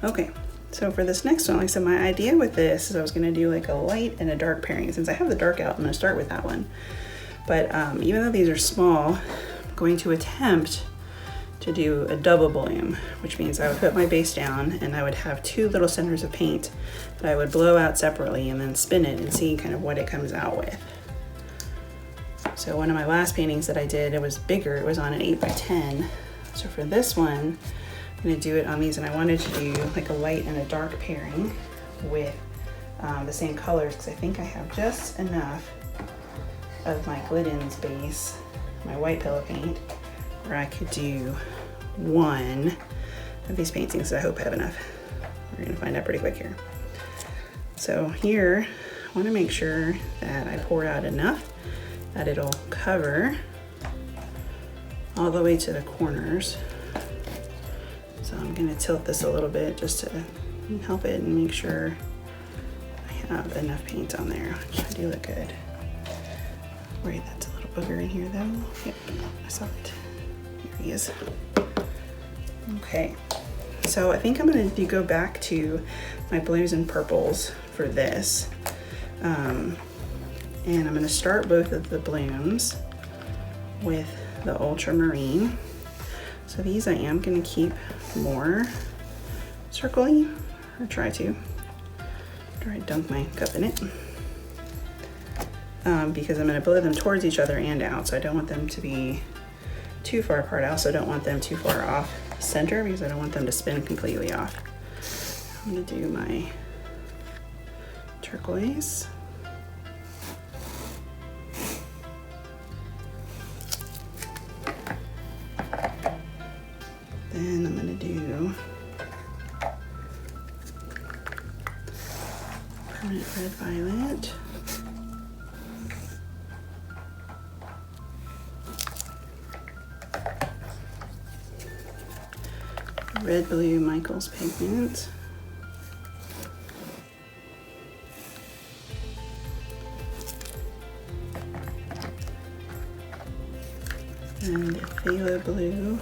Okay, so for this next one, like I said, my idea with this is I was gonna do like a light and a dark pairing. Since I have the dark out, I'm gonna start with that one. But even though these are small, I'm going to attempt to do a double bloom, which means I would put my base down and I would have two little centers of paint that I would blow out separately and then spin it and see kind of what it comes out with. So one of my last paintings that I did, it was bigger, it was on an 8x10. So for this one, I'm gonna do it on these, and I wanted to do like a light and a dark pairing with the same colors, because I think I have just enough of my Glidden's base, my white pillow paint, where I could do one of these paintings. So I hope I have enough. We're gonna find out pretty quick here. So here, I wanna make sure that I pour out enough that it'll cover all the way to the corners. So I'm gonna tilt this a little bit just to help it and make sure I have enough paint on there, which I do look good. Right, that's a little booger in here though. Yep, I saw it. Here he is. Okay, so I think I'm gonna go back to my blues and purples for this. And I'm gonna start both of the blooms with the Ultramarine. So these I am gonna keep more circly, or try to dunk my cup in it. Because I'm gonna blow them towards each other and out, so I don't want them to be too far apart. I also don't want them too far off center because I don't want them to spin completely off. I'm gonna do my turquoise. Then I'm gonna do permanent red violet. Red blue Michael's Pigment. And Pthalo blue.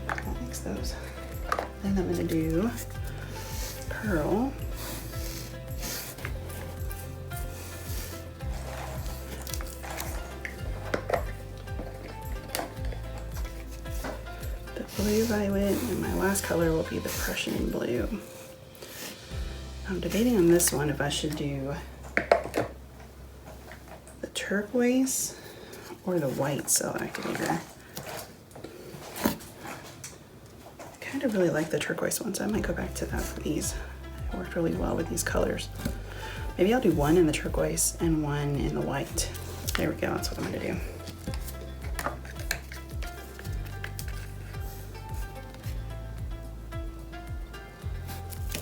I'll mix those. Then I'm gonna do pearl. Blue violet, and my last color will be the Prussian blue. I'm debating on this one if I should do the turquoise or the white cell activator. I kind of really like the turquoise one, so I might go back to that for these. It worked really well with these colors. Maybe I'll do one in the turquoise and one in the white. There we go, that's what I'm gonna do.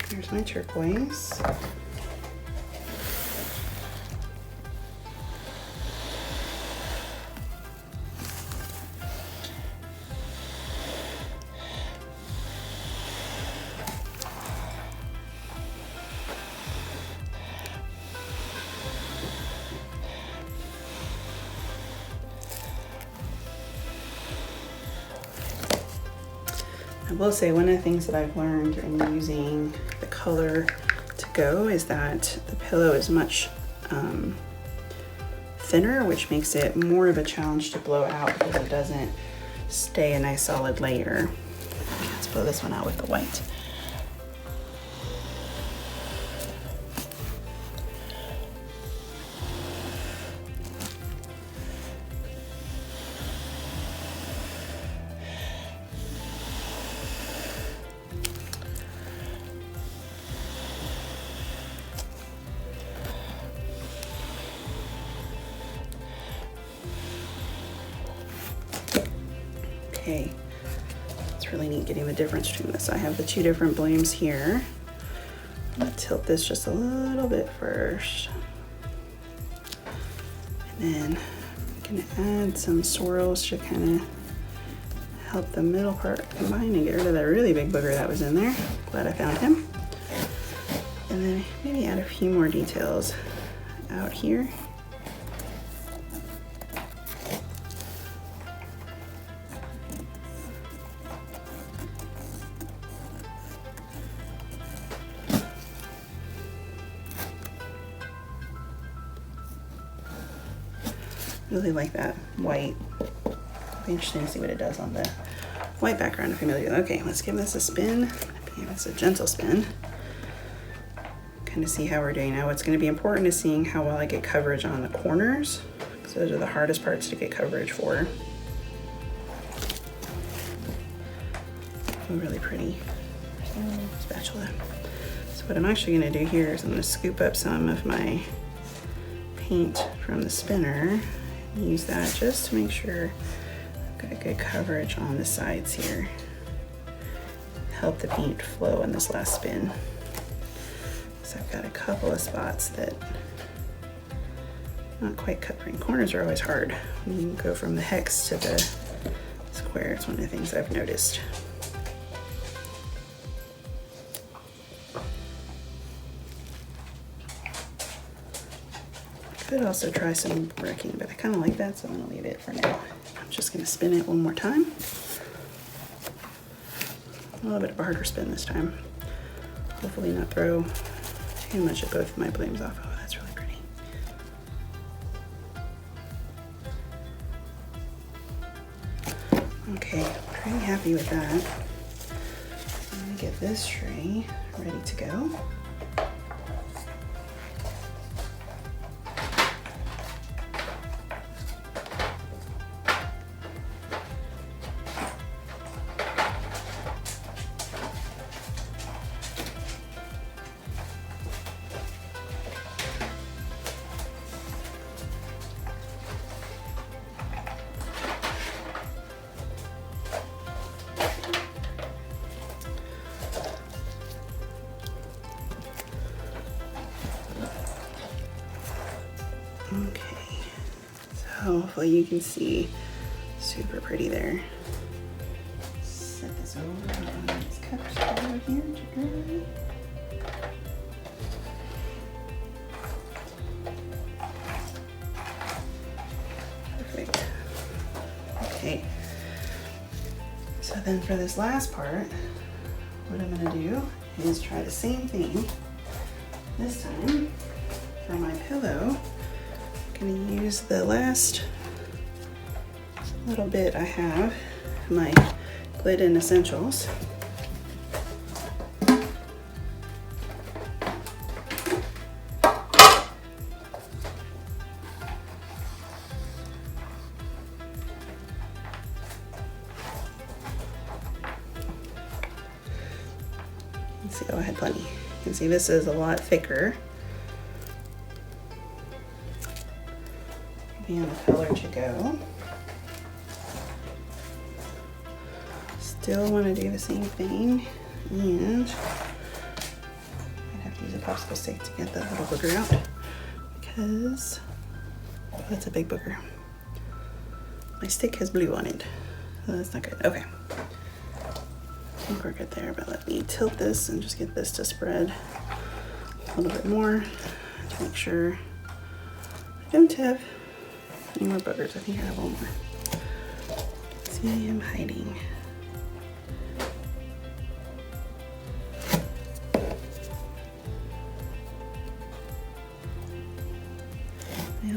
Here's my turquoise. I will say one of the things that I've learned in using the color to go is that the pillow is much thinner, which makes it more of a challenge to blow out because it doesn't stay a nice solid layer. Let's blow this one out with the white. Okay, it's really neat getting the difference between this. I have the two different blooms here. I'm gonna tilt this just a little bit first. And then I'm gonna add some swirls to kind of help the middle part combine and get rid of that really big booger that was in there. Glad I found him. And then maybe add a few more details out here. Really like that white. It'll be interesting to see what it does on the white background if I'm able to do that. Okay, let's give this a spin. Give this a gentle spin. Kind of see how we're doing now. What's going to be important is seeing how well I get coverage on the corners, because those are the hardest parts to get coverage for. Oh, really pretty. Spatula. So what I'm actually going to do here is I'm going to scoop up some of my paint from the spinner. Use that just to make sure I've got good coverage on the sides here. Help the paint flow in this last spin. So I've got a couple of spots that not quite covering. Corners are always hard. When you go from the hex to the square, it's one of the things I've noticed. Could also try some bricking, but I kind of like that, so I'm going to leave it for now. I'm just going to spin it one more time. A little bit of a harder spin this time. Hopefully not throw too much of both of my blooms off. Oh, that's really pretty. Okay, pretty happy with that. I'm going to get this tray ready to go. Okay, so hopefully you can see, super pretty there. Set this over on this cup over here to dry. Perfect. Okay, so then for this last part, what I'm gonna do is try the same thing. This time, for my pillow, I'm gonna use the last little bit I have, my Glidden Essentials. Let's see, oh, I had plenty. You can see this is a lot thicker. And the color to go. Still want to do the same thing, and I'd have to use a popsicle stick to get that little booger out, because oh, that's a big booger. My stick has blue on it, so that's not good. Okay, I think we're good there, but let me tilt this and just get this to spread a little bit more to make sure I don't have any more boogers. I think I have one more. See, I am hiding. Yeah.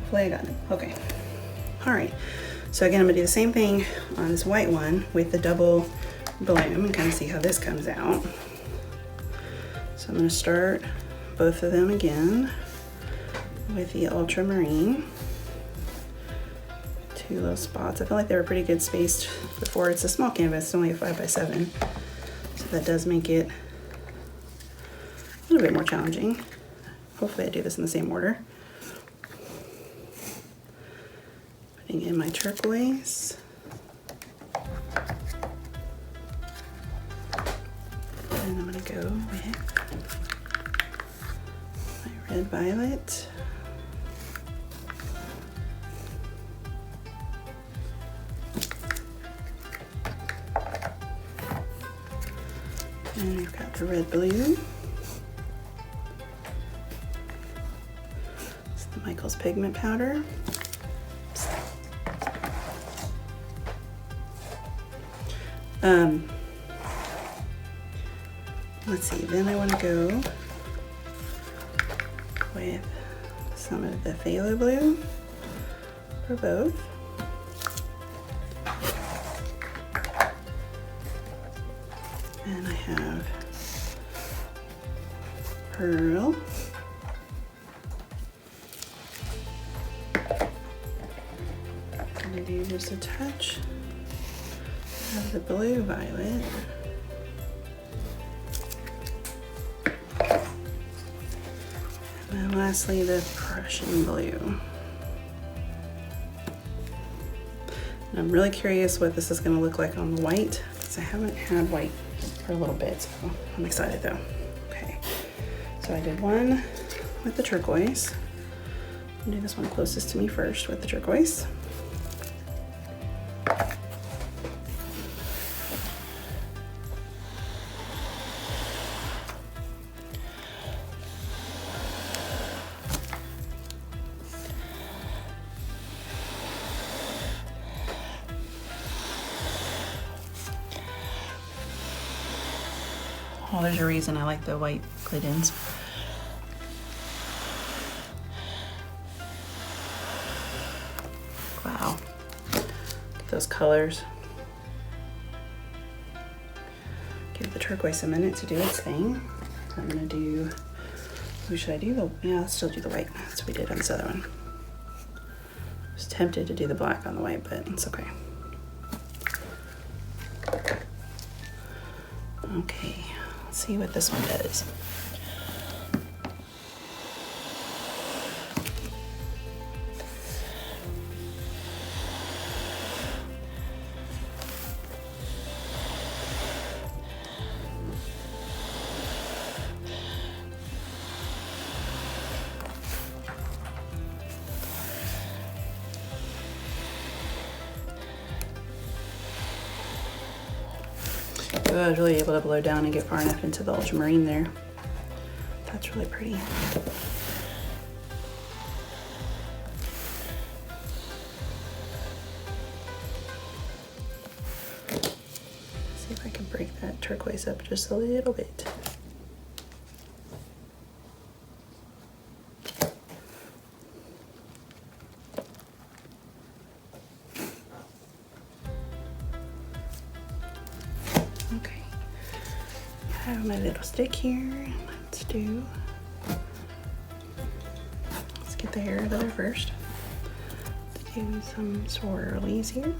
Hopefully I got it. Okay. All right. So again, I'm gonna do the same thing on this white one with the double bloom and kind of see how this comes out. So I'm gonna start both of them again with the Ultramarine. Two little spots. I feel like they were pretty good spaced before. It's a small canvas, it's only a 5x7. So that does make it a little bit more challenging. Hopefully I do this in the same order. Putting in my turquoise. And I'm gonna go with my red violet. And we've got the red blue. Michael's pigment powder. Let's see, then I want to go with some of the phthalo blue for both. And I have pearl. I'm going to do just a touch of the blue violet. And lastly, the Prussian blue. And I'm really curious what this is going to look like on the white, because I haven't had white for a little bit, so I'm excited though. Okay, so I did one with the turquoise. I'll do this one closest to me first with the turquoise. Oh, there's a reason I like the white Gliddens. Wow, get those colors. Give the turquoise a minute to do its thing. I'm gonna do, who should I do? Yeah, let's still do the white. That's what we did on this other one. I was tempted to do the black on the white, but it's okay. Okay. See what this one does. I was really able to blow down and get far enough into the ultramarine there. That's really pretty. See if I can break that turquoise up just a little bit. I have my little stick here. Let's get the hair out of there first. Let's do some swirlies here.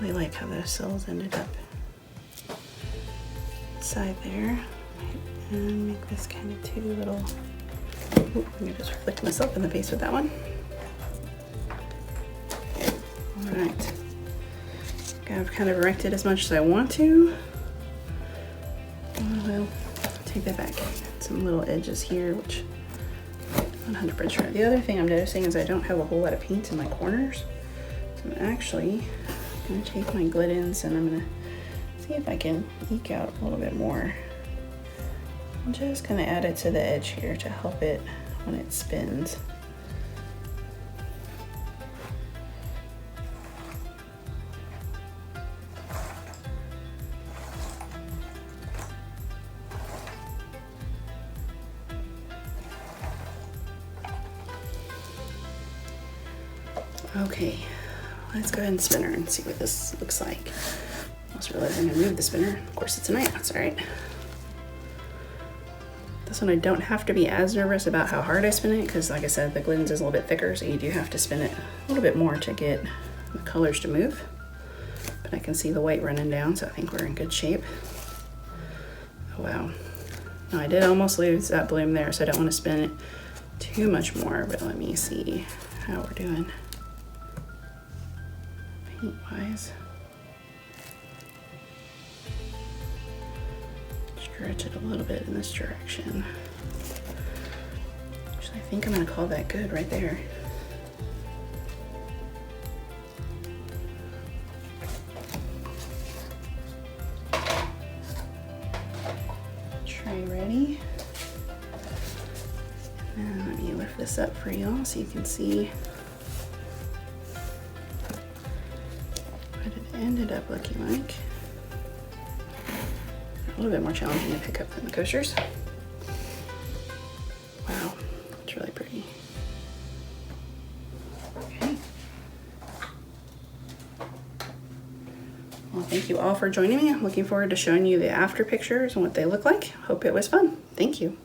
Really like how those cells ended up inside there. And make this kind of two little, ooh, I'm gonna just flick myself in the face with that one. All right, I've kind of erected as much as I want to. We'll take that back. Some little edges here, which I'm 100% sure. The other thing I'm noticing is I don't have a whole lot of paint in my corners. So I'm actually gonna take my Gliddens and I'm gonna see if I can eke out a little bit more. I'm just gonna add it to the edge here to help it when it spins. Okay, let's go ahead and spin her and see what this looks like. I almost realized I'm gonna move the spinner. Of course it's a knife, that's all right. This one I don't have to be as nervous about how hard I spin it because like I said, the Glidden is a little bit thicker, so you do have to spin it a little bit more to get the colors to move. But I can see the white running down, so I think we're in good shape. Oh, wow. No, I did almost lose that bloom there, so I don't want to spin it too much more, but let me see how we're doing paint-wise. Stretch it a little bit in this direction. Actually, I think I'm gonna call that good right there. Tray ready. And let me lift this up for y'all so you can see what it ended up looking like. A little bit more challenging to pick up than the coasters. Wow, it's really pretty. Okay. Well, thank you all for joining me. I'm looking forward to showing you the after pictures and what they look like. Hope it was fun. Thank you.